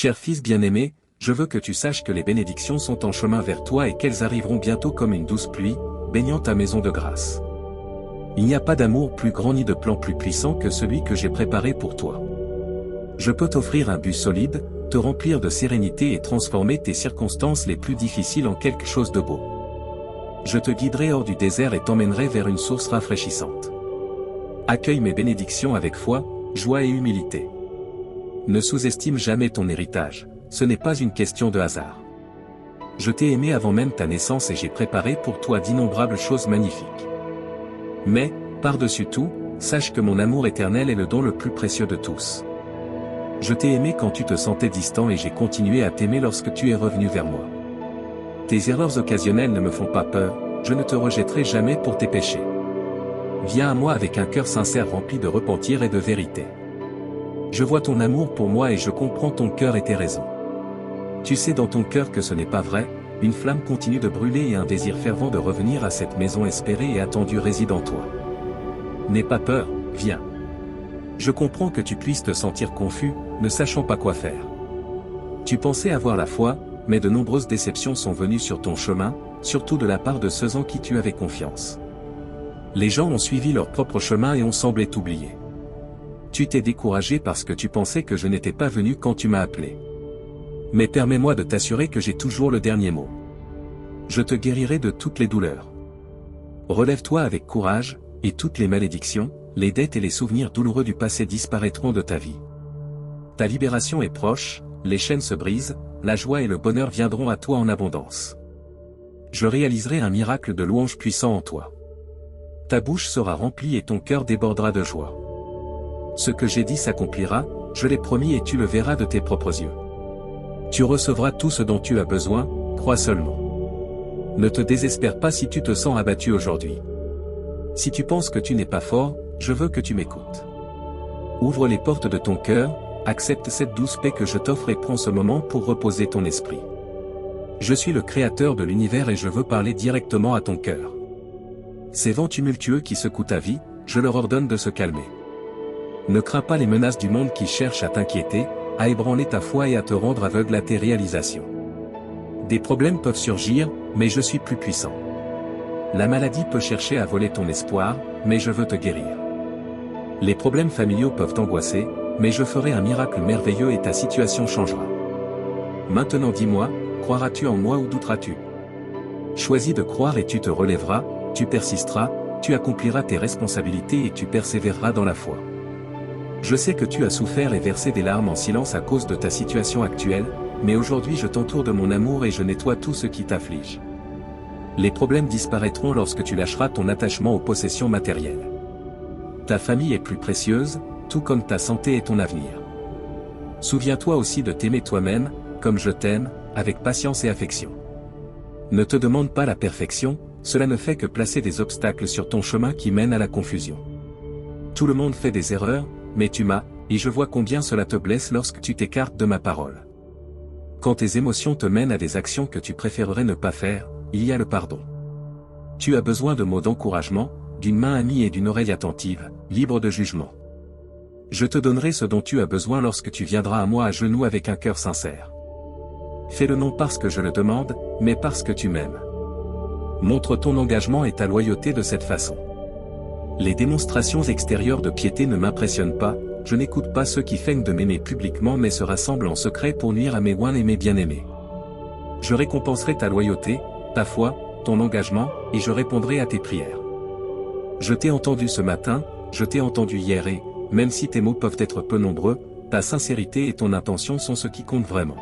Cher fils bien-aimé, je veux que tu saches que les bénédictions sont en chemin vers toi et qu'elles arriveront bientôt comme une douce pluie, baignant ta maison de grâce. Il n'y a pas d'amour plus grand ni de plan plus puissant que celui que j'ai préparé pour toi. Je peux t'offrir un but solide, te remplir de sérénité et transformer tes circonstances les plus difficiles en quelque chose de beau. Je te guiderai hors du désert et t'emmènerai vers une source rafraîchissante. Accueille mes bénédictions avec foi, joie et humilité. Ne sous-estime jamais ton héritage, ce n'est pas une question de hasard. Je t'ai aimé avant même ta naissance et j'ai préparé pour toi d'innombrables choses magnifiques. Mais, par-dessus tout, sache que mon amour éternel est le don le plus précieux de tous. Je t'ai aimé quand tu te sentais distant et j'ai continué à t'aimer lorsque tu es revenu vers moi. Tes erreurs occasionnelles ne me font pas peur, je ne te rejetterai jamais pour tes péchés. Viens à moi avec un cœur sincère rempli de repentir et de vérité. Je vois ton amour pour moi et je comprends ton cœur et tes raisons. Tu sais dans ton cœur que ce n'est pas vrai, une flamme continue de brûler et un désir fervent de revenir à cette maison espérée et attendue réside en toi. N'aie pas peur, viens. Je comprends que tu puisses te sentir confus, ne sachant pas quoi faire. Tu pensais avoir la foi, mais de nombreuses déceptions sont venues sur ton chemin, surtout de la part de ceux en qui tu avais confiance. Les gens ont suivi leur propre chemin et ont semblé t'oublier. Tu t'es découragé parce que tu pensais que je n'étais pas venu quand tu m'as appelé. Mais permets-moi de t'assurer que j'ai toujours le dernier mot. Je te guérirai de toutes les douleurs. Relève-toi avec courage, et toutes les malédictions, les dettes et les souvenirs douloureux du passé disparaîtront de ta vie. Ta libération est proche, les chaînes se brisent, la joie et le bonheur viendront à toi en abondance. Je réaliserai un miracle de louange puissant en toi. Ta bouche sera remplie et ton cœur débordera de joie. Ce que j'ai dit s'accomplira, je l'ai promis et tu le verras de tes propres yeux. Tu recevras tout ce dont tu as besoin, crois seulement. Ne te désespère pas si tu te sens abattu aujourd'hui. Si tu penses que tu n'es pas fort, je veux que tu m'écoutes. Ouvre les portes de ton cœur, accepte cette douce paix que je t'offre et prends ce moment pour reposer ton esprit. Je suis le créateur de l'univers et je veux parler directement à ton cœur. Ces vents tumultueux qui secouent ta vie, je leur ordonne de se calmer. Ne crains pas les menaces du monde qui cherchent à t'inquiéter, à ébranler ta foi et à te rendre aveugle à tes réalisations. Des problèmes peuvent surgir, mais je suis plus puissant. La maladie peut chercher à voler ton espoir, mais je veux te guérir. Les problèmes familiaux peuvent t'angoisser, mais je ferai un miracle merveilleux et ta situation changera. Maintenant dis-moi, croiras-tu en moi ou douteras-tu? Choisis de croire et tu te relèveras, tu persisteras, tu accompliras tes responsabilités et tu persévéreras dans la foi. Je sais que tu as souffert et versé des larmes en silence à cause de ta situation actuelle, mais aujourd'hui je t'entoure de mon amour et je nettoie tout ce qui t'afflige. Les problèmes disparaîtront lorsque tu lâcheras ton attachement aux possessions matérielles. Ta famille est plus précieuse, tout comme ta santé et ton avenir. Souviens-toi aussi de t'aimer toi-même, comme je t'aime, avec patience et affection. Ne te demande pas la perfection, cela ne fait que placer des obstacles sur ton chemin qui mènent à la confusion. Tout le monde fait des erreurs, mais tu m'as, et je vois combien cela te blesse lorsque tu t'écartes de ma parole. Quand tes émotions te mènent à des actions que tu préférerais ne pas faire, il y a le pardon. Tu as besoin de mots d'encouragement, d'une main amie et d'une oreille attentive, libre de jugement. Je te donnerai ce dont tu as besoin lorsque tu viendras à moi à genoux avec un cœur sincère. Fais-le non parce que je le demande, mais parce que tu m'aimes. Montre ton engagement et ta loyauté de cette façon. Les démonstrations extérieures de piété ne m'impressionnent pas, je n'écoute pas ceux qui feignent de m'aimer publiquement mais se rassemblent en secret pour nuire à mes oins et mes bien-aimés. Je récompenserai ta loyauté, ta foi, ton engagement, et je répondrai à tes prières. Je t'ai entendu ce matin, je t'ai entendu hier et, même si tes mots peuvent être peu nombreux, ta sincérité et ton intention sont ce qui compte vraiment.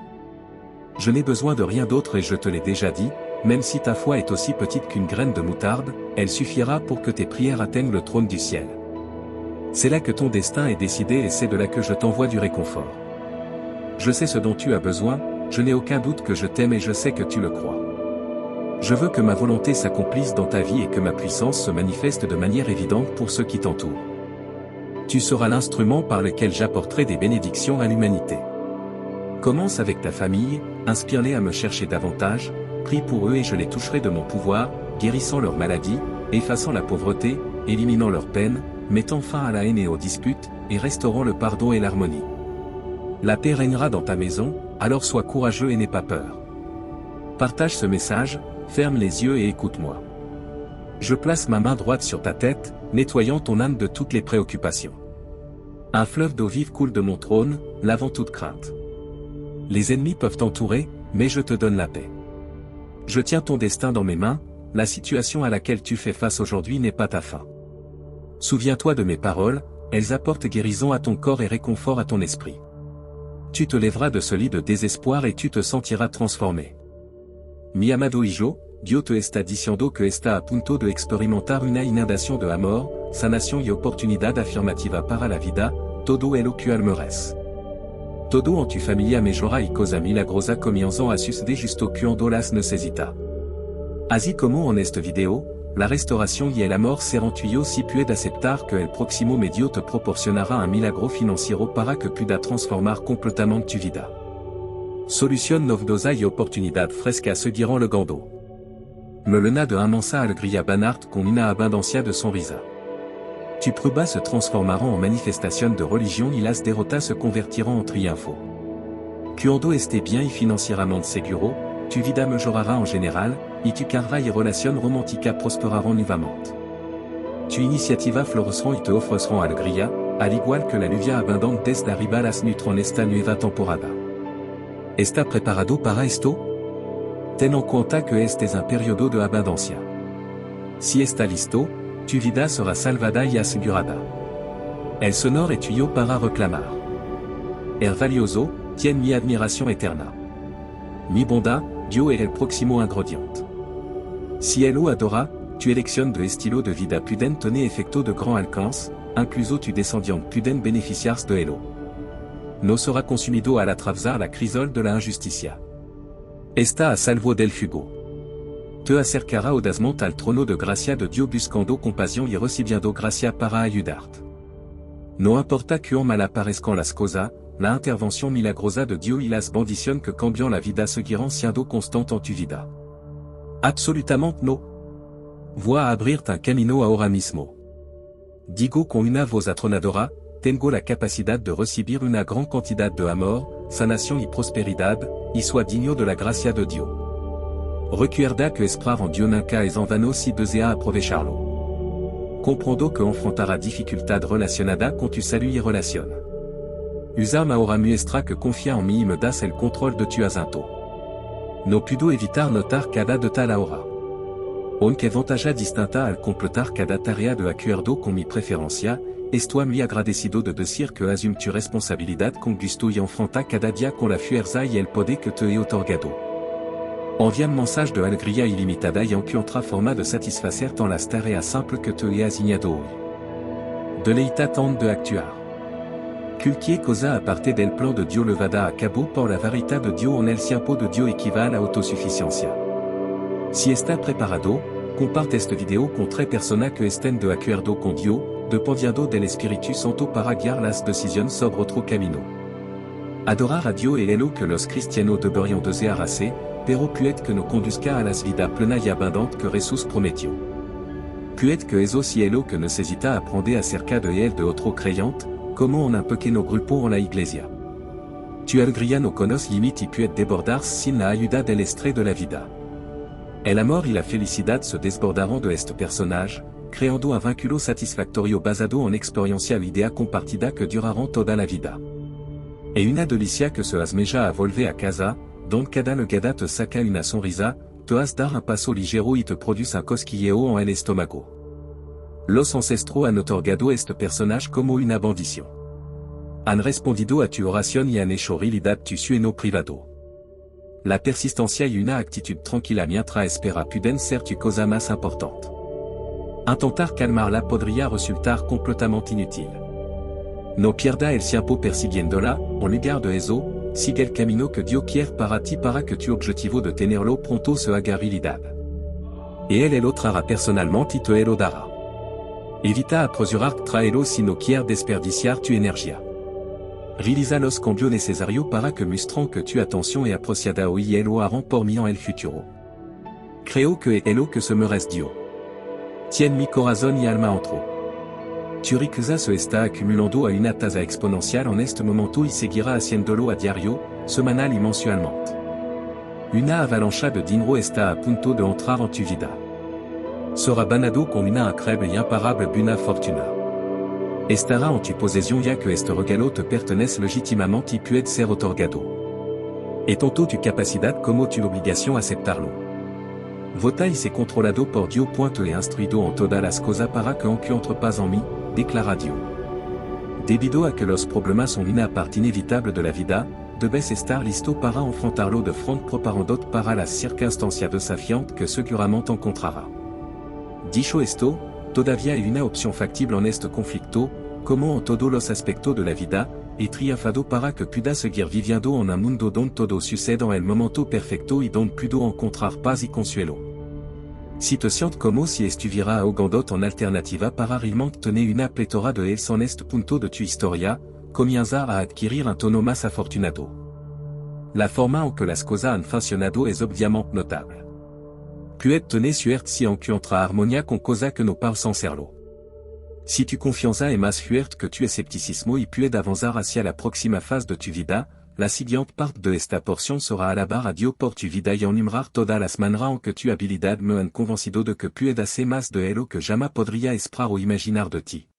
Je n'ai besoin de rien d'autre et je te l'ai déjà dit, même si ta foi est aussi petite qu'une graine de moutarde, elle suffira pour que tes prières atteignent le trône du ciel. C'est là que ton destin est décidé et c'est de là que je t'envoie du réconfort. Je sais ce dont tu as besoin, je n'ai aucun doute que je t'aime et je sais que tu le crois. Je veux que ma volonté s'accomplisse dans ta vie et que ma puissance se manifeste de manière évidente pour ceux qui t'entourent. Tu seras l'instrument par lequel j'apporterai des bénédictions à l'humanité. Commence avec ta famille, inspire-les à me chercher davantage, prie pour eux et je les toucherai de mon pouvoir, guérissant leurs maladies, effaçant la pauvreté, éliminant leurs peines, mettant fin à la haine et aux disputes, et restaurant le pardon et l'harmonie. La paix régnera dans ta maison, alors sois courageux et n'aie pas peur. Partage ce message, ferme les yeux et écoute-moi. Je place ma main droite sur ta tête, nettoyant ton âme de toutes les préoccupations. Un fleuve d'eau vive coule de mon trône, lavant toute crainte. Les ennemis peuvent t'entourer, mais je te donne la paix. Je tiens ton destin dans mes mains, la situation à laquelle tu fais face aujourd'hui n'est pas ta fin. Souviens-toi de mes paroles, elles apportent guérison à ton corps et réconfort à ton esprit. Tu te lèveras de ce lit de désespoir et tu te sentiras transformé. Mi amado hijo, Dios te está diciendo que está a punto de experimentar una inundación de amor, sanación y oportunidad afirmativa para la vida, todo es lo que almeres. Todo en tu familia mejora y cosa milagrosa comienzan a suceder justo cuando las necesita. Así como en esta video, la restauración y el amor serán tuyos si puedes aceptar que el próximo medio te proporcionará un milagro financiero para que puedas transformar completamente tu vida. Solución novedosa y oportunidad fresca seguirán llegando. Melena de amansa alegría banart con una abundancia de sonrisa. Tu pruebas se transformarán en manifestación de religión y las derrotas se convertirán en triunfo. Cuando esté bien y financieramente seguro, tu vida mejorará en général, y tu carrera y relación romántica prosperarán nuevamente. Tu iniciativa florecerán y te ofrecerán alegría, al igual que la lluvia abundante desde arriba las nutre en esta nueva temporada. ¿Está preparado para esto? Ten en cuenta que este es un periodo de abundancia. Si está listo, tu vida sera salvada y asegurada. El sonor es tuyo para reclamar. El valioso, tiene mi admiración eterna. Mi bondad, Dios es el próximo ingrediente. Si Elo adora, tu élection de estilo de vida puden tener efecto de grand alcance, incluso tu descendiente puden beneficiars de Elo. No será consumido al atravesar la crisol de la injusticia. Está a salvo del fuego. Te acercará audazmente al trono de gracia de Dios buscando compasión y recibiendo gracia para ayudarte. No importa que mal aparezcan las cosas, la intervención milagrosa de Dios y las bendiciones que cambian la vida seguirán siendo constantes en tu vida. Absolutamente no. Voy a abrirte un camino ahora mismo. Digo con una voz atronadora, tengo la capacidad de recibir una gran cantidad de amor, sanación y prosperidad, y soy digno de la gracia de Dios. Recuerda que esperar en Dios nunca es en vano si desea aprovecharlo. Comprendo que enfrentará dificultad relacionada con tu salud y relación. Usar ahora muestra que confía en mí y me das el control de tu asunto. No puedo evitar notar cada detalle ahora. Aunque ventaja distinta al completar cada tarea de acuerdo con mi preferencia, estoy muy agradecido de decir que asume tu responsabilidad con gusto y enfrenta cada día con la fuerza y el poder que te he otorgado. Envía un mensaje de alegría ilimitada y encuentra forma de satisfacerte en las tareas simples que te he asignado hoy. Deleítate de actuar. Cualquier cosa aparte del plan de Dios levada a cabo por la varita de Dios en el tiempo de Dios equivale a autosuficiencia. Si está preparado, comparte este video con 3 personas que estén de acuerdo con Dios, dependiendo del Espíritu Santo para guiar las decisiones sobre otro camino. Adorar a Dios es lo que los cristianos deberían desear hacer, pero puede que no conduzca a las vidas plenas y abundantes que Jesús prometió. Puede que eso sí es lo que necesita aprender acerca de él de otro creyente, como en un pequeño grupo en la iglesia. Tu alegría no conoce límite y puede desbordarse sin la ayuda del estrés de la vida. El amor y la felicidad se desbordarán de este personaje, creando un vínculo satisfactorio basado en experiencia y idea compartida que durarán toda la vida. Es una delicia que se asmeja a volver a casa, donde cada legada te saca una sonrisa, te hace dar un paso ligero y te produce un cosquilleo en el estómago. Los ancestros han otorgado este personaje como una bendición. Han respondido a tu oración y han hecho realidad tu sueño privado. La persistencia y una actitud tranquila mientras espera pueden ser tu cosa más importante. Intentar calmarla podría resultar completamente inútil. No pierda el tiempo persiguiéndola, en lugar de eso, sigue el camino que Dios quiere para ti para que tu objetivo de tenerlo pronto se haga realidad. Y él lo traerá personalmente y te lo dará. Evita apresurar traerlo si no quieres desperdiciar tu energía. Realiza los cambios necesarios para que muestren que tu atención es apreciada hoy y lo harán por mí en el futuro. Creo que es lo que se merece Dios. Tien mi corazón y alma entre. Tu riquezas está acumulando a una tasa exponencial en este momento y seguirá haciéndolo a diario, semanal y mensualmente. Una avalancha de dinero está a punto de entrar en tu vida. Sera banado con una increíble y imparable buena fortuna. Estará en tu posesión ya que este regalo te pertenece legítimamente y puede ser otorgado. Es tanto tu capacidad como tu obligación aceptarlo. Vota y se controlado por Dios. Te he instruido en todas las cosas para que entre pas en mí, declara Dios. Debido a que los problemas son una parte inevitable de la vida, debes estar listo para enfrentarlo de frente preparándote para las circunstancias desafiantes que seguramente encontrará. Dicho esto, todavía hay una opción factible en este conflicto, como en todos los aspectos de la vida, y triunfado para que puedas seguir viviendo en un mundo donde todo sucede en el momento perfecto y donde puedo encontrar paz y consuelo. Si te sientes como si estuvieras ahogándote en alternativa para realmente tener una plétora de ellos en este punto de tu historia, comienza a adquirir un tono más afortunado. La forma en que las cosas han funcionado es obviamente notable. Puedes tener suerte si encuentras armonía con cosas que no parecen serlo. Si tu confianza es más fuerte que tu escepticismo y puedes avanzar hacia la próxima fase de tu vida, la siguiente parte de esta porción sera alabar a Dios por tu vida y animar todas las maneras en que tu habilidad me han convencido de que puedes hacer más de ello que jamais podría esperar o imaginar de ti.